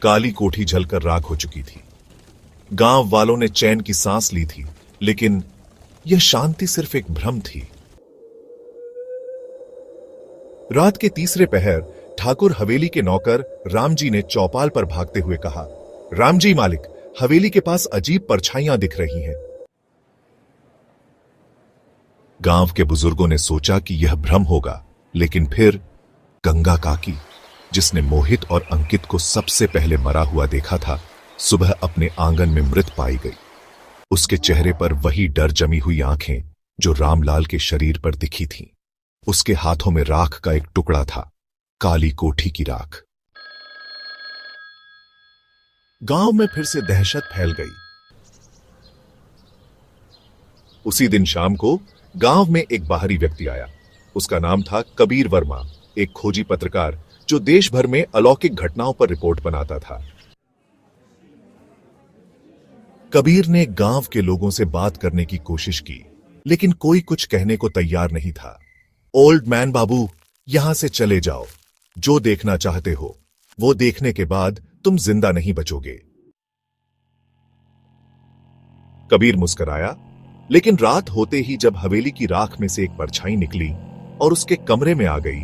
काली कोठी जलकर राख हो चुकी थी। गांव वालों ने चैन की सांस ली थी, लेकिन यह शांति सिर्फ एक भ्रम थी। रात के तीसरे पहर ठाकुर हवेली के नौकर रामजी ने चौपाल पर भागते हुए कहा, रामजी मालिक, हवेली के पास अजीब परछाइयां दिख रही हैं। गांव के बुजुर्गों ने सोचा कि यह भ्रम होगा, लेकिन फिर गंगा काकी, जिसने मोहित और अंकित को सबसे पहले मरा हुआ देखा था, सुबह अपने आंगन में मृत पाई गई। उसके चेहरे पर वही डर जमी हुई आंखें जो रामलाल के शरीर पर दिखी थीं। उसके हाथों में राख का एक टुकड़ा था, काली कोठी की राख। गांव में फिर से दहशत फैल गई। उसी दिन शाम को गांव में एक बाहरी व्यक्ति आया। उसका नाम था कबीर वर्मा, एक खोजी पत्रकार जो देश भर में अलौकिक घटनाओं पर रिपोर्ट बनाता था। कबीर ने गांव के लोगों से बात करने की कोशिश की, लेकिन कोई कुछ कहने को तैयार नहीं था। ओल्ड मैन बाबू, यहां से चले जाओ। जो देखना चाहते हो वो देखने के बाद तुम जिंदा नहीं बचोगे। कबीर मुस्कुराया, लेकिन रात होते ही जब हवेली की राख में से एक परछाई निकली और उसके कमरे में आ गई,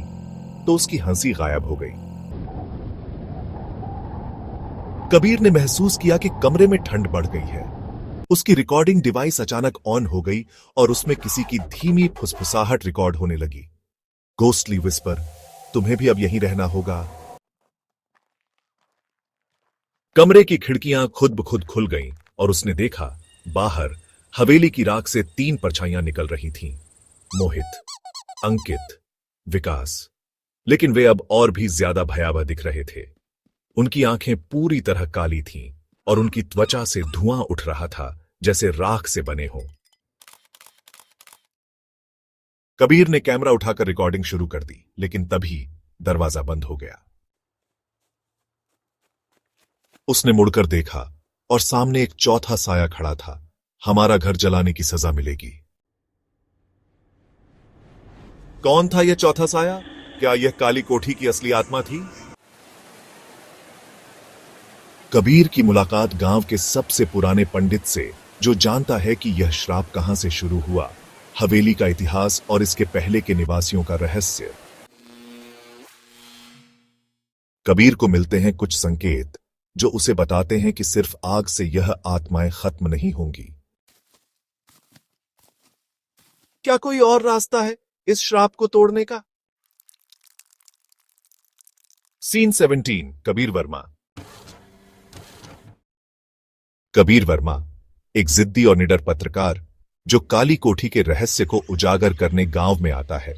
तो उसकी हंसी गायब हो गई। कबीर ने महसूस किया कि कमरे में ठंड बढ़ गई है। उसकी रिकॉर्डिंग डिवाइस अचानक ऑन हो गई और उसमें किसी की धीमी फुसफुसाहट रिकॉर्ड होने लगी। गोस्टली विस्पर, तुम्हें भी अब यहीं रहना होगा। कमरे की खिड़कियां खुद ब खुद खुल गईं और उसने देखा, बाहर हवेली की राख से 3 परछाइयां निकल रही थीं। मोहित, अंकित, विकास। लेकिन वे अब और भी ज्यादा भयावह दिख रहे थे। उनकी आंखें पूरी तरह काली थीं और उनकी त्वचा से धुआं उठ रहा था, जैसे राख से बने हों। कबीर ने कैमरा उठाकर रिकॉर्डिंग शुरू कर दी, लेकिन तभी दरवाजा बंद हो गया। उसने मुड़कर देखा और सामने एक चौथा साया खड़ा था। हमारा घर जलाने की सजा मिलेगी। कौन था यह चौथा साया? क्या यह काली कोठी की असली आत्मा थी? कबीर की मुलाकात गांव के सबसे पुराने पंडित से, जो जानता है कि यह श्राप कहां से शुरू हुआ, हवेली का इतिहास और इसके पहले के निवासियों का रहस्य। कबीर को मिलते हैं कुछ संकेत जो उसे बताते हैं कि सिर्फ आग से यह आत्माएं खत्म नहीं होंगी। क्या कोई और रास्ता है इस श्राप को तोड़ने का? सीन 17, कबीर वर्मा। कबीर वर्मा, एक जिद्दी और निडर पत्रकार जो काली कोठी के रहस्य को उजागर करने गांव में आता है।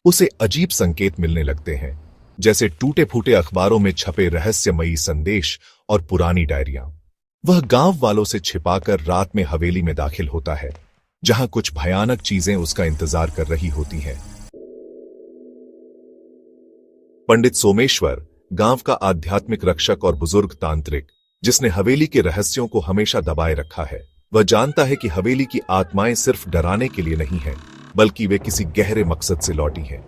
उसे अजीब संकेत मिलने लगते हैं, जैसे टूटे फूटे अखबारों में छपे रहस्यमयी संदेश और पुरानी डायरियां। वह गांव वालों से छिपाकर रात में हवेली में दाखिल होता है, जहां कुछ भयानक चीजें उसका इंतजार कर रही होती हैं। पंडित सोमेश्वर, गांव का आध्यात्मिक रक्षक और बुजुर्ग तांत्रिक, जिसने हवेली के रहस्यों को हमेशा दबाए रखा है, वह जानता है कि हवेली की आत्माएं सिर्फ डराने के लिए नहीं हैं, बल्कि वे किसी गहरे मकसद से लौटी हैं।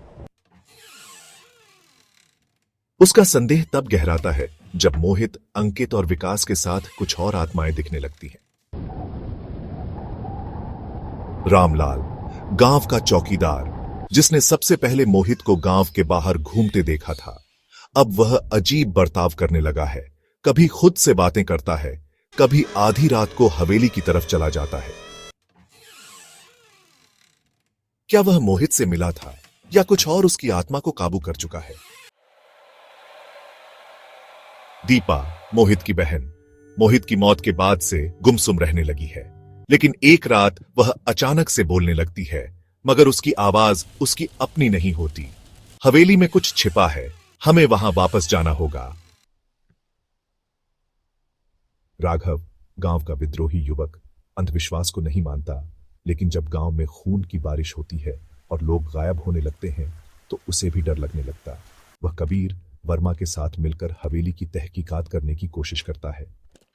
उसका संदेह तब गहराता है जब मोहित, अंकित और विकास के साथ कुछ और आत्माएं दिखने लगती हैं। रामलाल, गांव का चौकीदार, जिसने सबसे पहले मोहित को गांव के बाहर घूमते देखा था, अब वह अजीब बर्ताव करने लगा है। कभी खुद से बातें करता है, कभी आधी रात को हवेली की तरफ चला जाता है। क्या वह मोहित से मिला था या कुछ और उसकी आत्मा को काबू कर चुका है? दीपा, मोहित की बहन, मोहित की मौत के बाद से गुमसुम रहने लगी है, लेकिन एक रात वह अचानक से बोलने लगती है, मगर उसकी आवाज उसकी अपनी नहीं होती। हवेली में कुछ छिपा है, हमें वहां वापस जाना होगा। राघव, गांव का विद्रोही युवक, अंधविश्वास को नहीं मानता, लेकिन जब गांव में खून की बारिश होती है और लोग गायब होने लगते हैं, तो उसे भी डर लगने लगता। वह कबीर वर्मा के साथ मिलकर हवेली की तहकीकात करने की कोशिश करता है,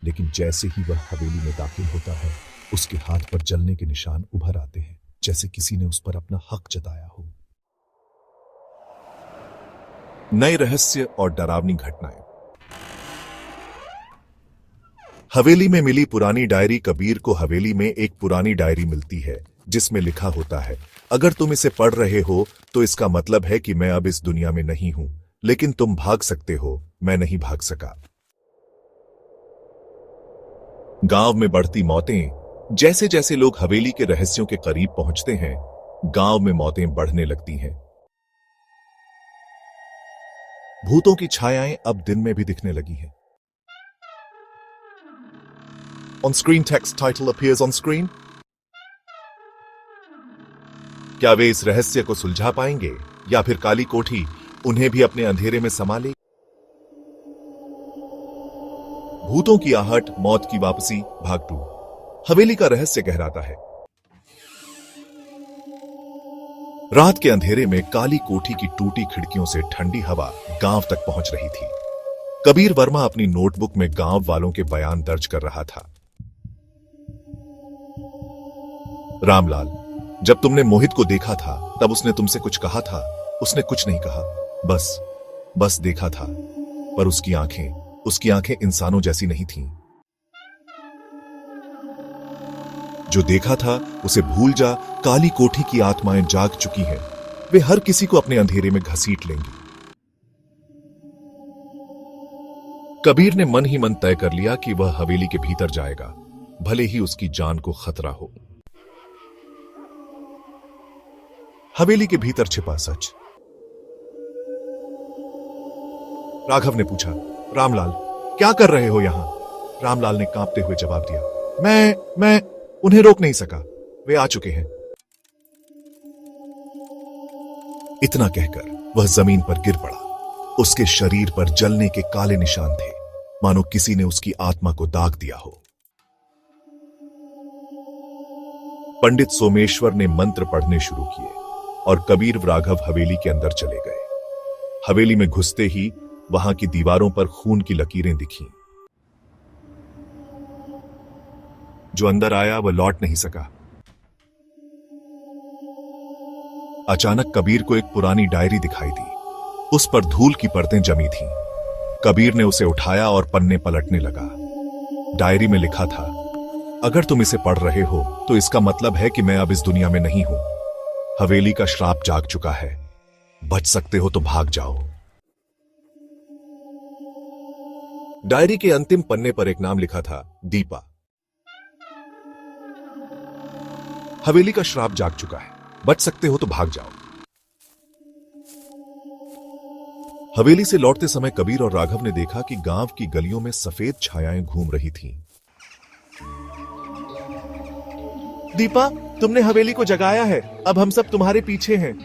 लेकिन जैसे ही वह हवेली में दाखिल होता है, उसके हाथ पर जलने के निशान उभर आते हैं, जैसे किसी ने उस पर अपना हक जताया हो। नए रहस्य और डरावनी घटनाएं। हवेली में मिली पुरानी डायरी। कबीर को हवेली में एक पुरानी डायरी मिलती है जिसमें लिखा होता है, अगर तुम इसे पढ़ रहे हो तो इसका मतलब है कि मैं अब इस दुनिया में नहीं हूं, लेकिन तुम भाग सकते हो, मैं नहीं भाग सका। गांव में बढ़ती मौतें। जैसे जैसे लोग हवेली के रहस्यों के करीब पहुंचते हैं, गांव में मौतें बढ़ने लगती हैं। भूतों की छायाएं अब दिन में भी दिखने लगी हैं। On screen text title appears on screen. क्या वे इस रहस्य को सुलझा पाएंगे या फिर काली कोठी उन्हें भी अपने अंधेरे में समा ले? भूतों की आहट, मौत की वापसी, भाग 2। हवेली का रहस्य गहराता है। रात के अंधेरे में काली कोठी की टूटी खिड़कियों से ठंडी हवा गांव तक पहुंच रही थी। कबीर वर्मा अपनी नोटबुक में गांव वालों के बयान दर्ज कर रहा था। रामलाल, जब तुमने मोहित को देखा था तब उसने तुमसे कुछ कहा था? उसने कुछ नहीं कहा, बस देखा था। पर उसकी आंखें इंसानों जैसी नहीं थीं। जो देखा था उसे भूल जा। काली कोठी की आत्माएं जाग चुकी हैं। वे हर किसी को अपने अंधेरे में घसीट लेंगी। कबीर ने मन ही मन तय कर लिया कि वह हवेली के भीतर जाएगा, भले ही उसकी जान को खतरा हो। हवेली के भीतर छिपा सच। राघव ने पूछा, रामलाल, क्या कर रहे हो यहां? रामलाल ने कांपते हुए जवाब दिया, मैं उन्हें रोक नहीं सका, वे आ चुके हैं। इतना कहकर वह जमीन पर गिर पड़ा। उसके शरीर पर जलने के काले निशान थे, मानो किसी ने उसकी आत्मा को दाग दिया हो। पंडित सोमेश्वर ने मंत्र पढ़ने शुरू किए और कबीर राघव हवेली के अंदर चले गए। हवेली में घुसते ही वहां की दीवारों पर खून की लकीरें दिखीं। जो अंदर आया वह लौट नहीं सका। अचानक कबीर को एक पुरानी डायरी दिखाई दी। उस पर धूल की परतें जमी थीं। कबीर ने उसे उठाया और पन्ने पलटने लगा। डायरी में लिखा था, अगर तुम इसे पढ़ रहे हो तो इसका मतलब है कि मैं अब इस दुनिया में नहीं हूं। हवेली का श्राप जाग चुका है। बच सकते हो तो भाग जाओ। डायरी के अंतिम पन्ने पर एक नाम लिखा था, दीपा। हवेली का श्राप जाग चुका है। बच सकते हो तो भाग जाओ। हवेली से लौटते समय कबीर और राघव ने देखा कि गांव की गलियों में सफेद छायाएं घूम रही थीं। दीपा, तुमने हवेली को जगाया है। अब हम सब तुम्हारे पीछे हैं।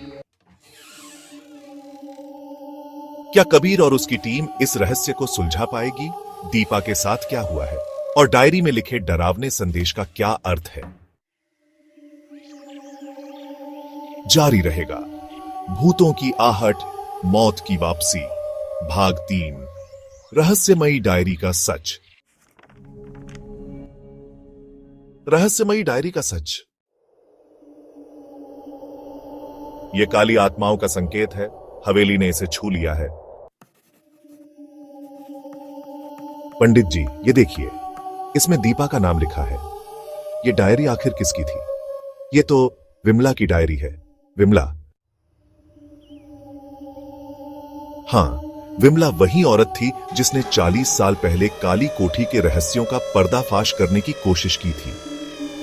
क्या कबीर और उसकी टीम इस रहस्य को सुलझा पाएगी? दीपा के साथ क्या हुआ है और डायरी में लिखे डरावने संदेश का क्या अर्थ है? जारी रहेगा। भूतों की आहट, मौत की वापसी, भाग 3, रहस्यमयी डायरी का सच। रहस्यमयी डायरी का सच। यह काली आत्माओं का संकेत है। हवेली ने इसे छू लिया है। पंडित जी, ये देखिए, इसमें दीपा का नाम लिखा है। ये डायरी आखिर किसकी थी? ये तो विमला की डायरी है। विमला। हां, विमला वही औरत थी जिसने 40 साल पहले काली कोठी के रहस्यों का पर्दाफाश करने की कोशिश की थी,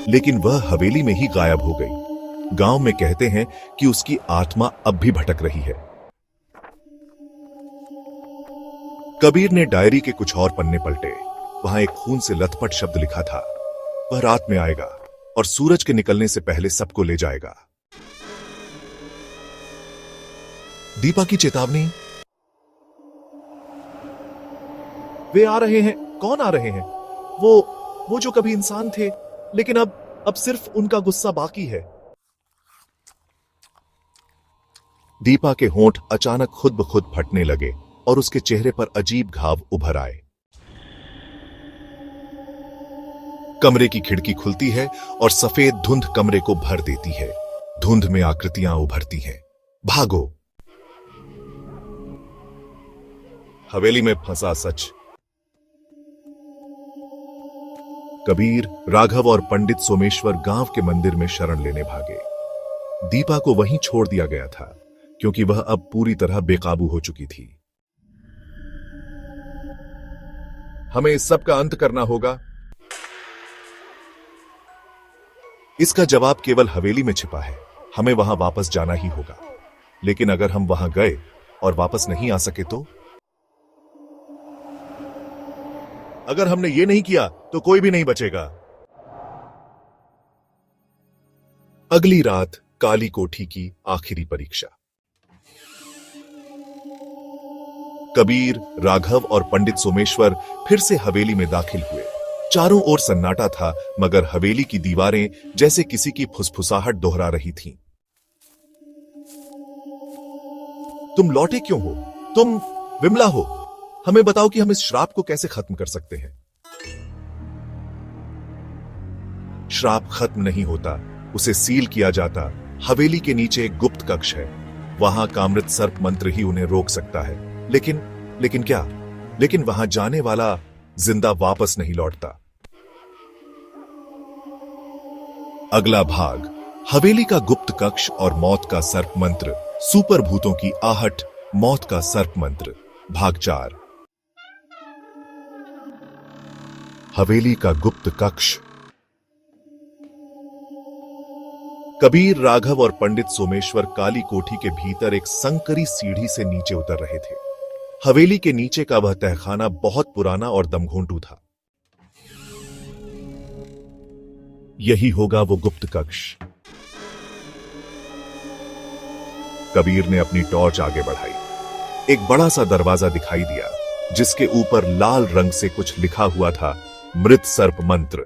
लेकिन वह हवेली में ही गायब हो गई। गांव में कहते हैं कि उसकी आत्मा अब भी भटक रही है। कबीर ने डायरी के कुछ और पन्ने पलटे। वहां एक खून से लथपथ शब्द लिखा था, वह रात में आएगा और सूरज के निकलने से पहले सबको ले जाएगा। दीपा की चेतावनी। वे आ रहे हैं। कौन आ रहे हैं? वो जो कभी इंसान थे, लेकिन अब सिर्फ उनका गुस्सा बाकी है। दीपा के होंठ अचानक खुद ब खुद फटने लगे और उसके चेहरे पर अजीब घाव उभर आए। कमरे की खिड़की खुलती है और सफेद धुंध कमरे को भर देती है। धुंध में आकृतियां उभरती हैं। भागो। हवेली में फंसा सच। कबीर, राघव और पंडित सोमेश्वर गांव के मंदिर में शरण लेने भागे। दीपा को वहीं छोड़ दिया गया था क्योंकि वह अब पूरी तरह बेकाबू हो चुकी थी। हमें इस सब का अंत करना होगा। इसका जवाब केवल हवेली में छिपा है। हमें वहां वापस जाना ही होगा। लेकिन अगर हम वहां गए और वापस नहीं आ सके तो? अगर हमने ये नहीं किया तो कोई भी नहीं बचेगा। अगली रात काली कोठी की आखिरी परीक्षा। कबीर, राघव और पंडित सोमेश्वर फिर से हवेली में दाखिल हुए। चारों ओर सन्नाटा था, मगर हवेली की दीवारें जैसे किसी की फुसफुसाहट दोहरा रही थीं। तुम लौटे क्यों हो? तुम विमला हो। हमें बताओ कि हम इस श्राप को कैसे खत्म कर सकते हैं। श्राप खत्म नहीं होता, उसे सील किया जाता। हवेली के नीचे एक गुप्त कक्ष है। वहां कामृत सर्प मंत्र ही उन्हें रोक सकता है। लेकिन क्या? लेकिन वहां जाने वाला जिंदा वापस नहीं लौटता। अगला भाग, हवेली का गुप्त कक्ष और मौत का सर्प मंत्र। सुपर भूतों की आहट, मौत का सर्प मंत्र, भाग 4। हवेली का गुप्त कक्ष। कबीर, राघव और पंडित सोमेश्वर काली कोठी के भीतर एक संकरी सीढ़ी से नीचे उतर रहे थे। हवेली के नीचे का वह तहखाना बहुत पुराना और दमघोंटू था। यही होगा वो गुप्त कक्ष। कबीर ने अपनी टॉर्च आगे बढ़ाई। एक बड़ा सा दरवाजा दिखाई दिया जिसके ऊपर लाल रंग से कुछ लिखा हुआ था, मृत सर्प मंत्र।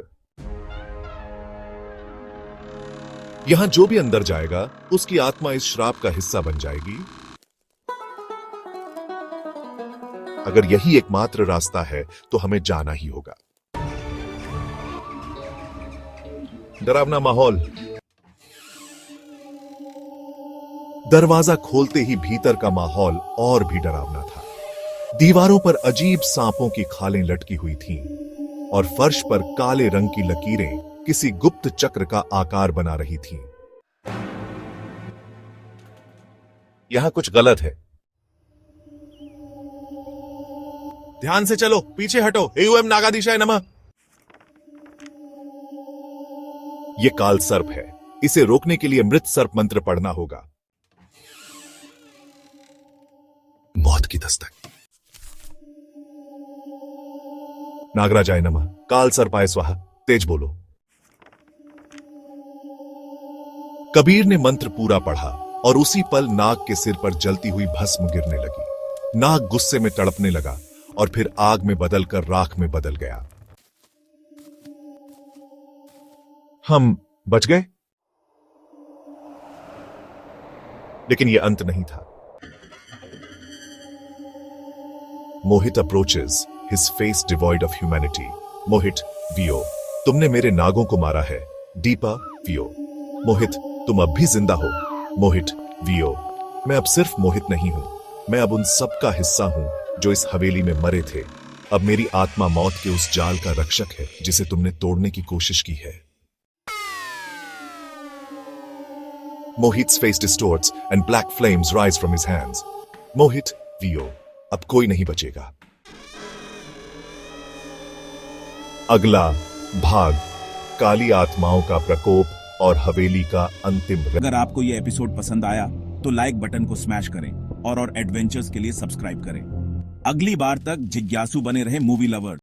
यहां जो भी अंदर जाएगा उसकी आत्मा इस श्राप का हिस्सा बन जाएगी। अगर यही एकमात्र रास्ता है तो हमें जाना ही होगा। डरावना माहौल। दरवाजा खोलते ही भीतर का माहौल और भी डरावना था। दीवारों पर अजीब सांपों की खालें लटकी हुई थीं और फर्श पर काले रंग की लकीरें किसी गुप्त चक्र का आकार बना रही थीं। यहां कुछ गलत है। ध्यान से चलो, पीछे हटो। एयूएम नागाधीशाय नमः। यह काल सर्प है। इसे रोकने के लिए मृत सर्प मंत्र पढ़ना होगा। मौत की दस्तक। नागराजाय नमः। काल सर्पाय स्वाहा। तेज बोलो। कबीर ने मंत्र पूरा पढ़ा और उसी पल नाग के सिर पर जलती हुई भस्म गिरने लगी। नाग गुस्से में तड़पने लगा और फिर आग में बदलकर राख में बदल गया। हम बच गए, लेकिन यह अंत नहीं था। Mohit approaches, his face devoid of humanity. Mohit, वियो, तुमने मेरे नागों को मारा है। दीपा, वियो। मोहित, तुम अब भी जिंदा हो। मोहित, वियो, मैं अब सिर्फ मोहित नहीं हूं, मैं अब उन सब का हिस्सा हूं जो इस हवेली में मरे थे। अब मेरी आत्मा मौत के उस जाल का रक्षक है जिसे तुमने तोड़ने की कोशिश की है। Mohit's face distorts and black flames rise from his hands. Mohit, Vio, अब कोई नहीं बचेगा। अगला भाग, काली आत्माओं का प्रकोप और हवेली का अंतिम। अगर आपको यह एपिसोड पसंद आया तो लाइक बटन को स्मैश करें और एडवेंचर्स के लिए सब्सक्राइब करें। अगली बार तक जिज्ञासु बने रहे मूवी लवर्स।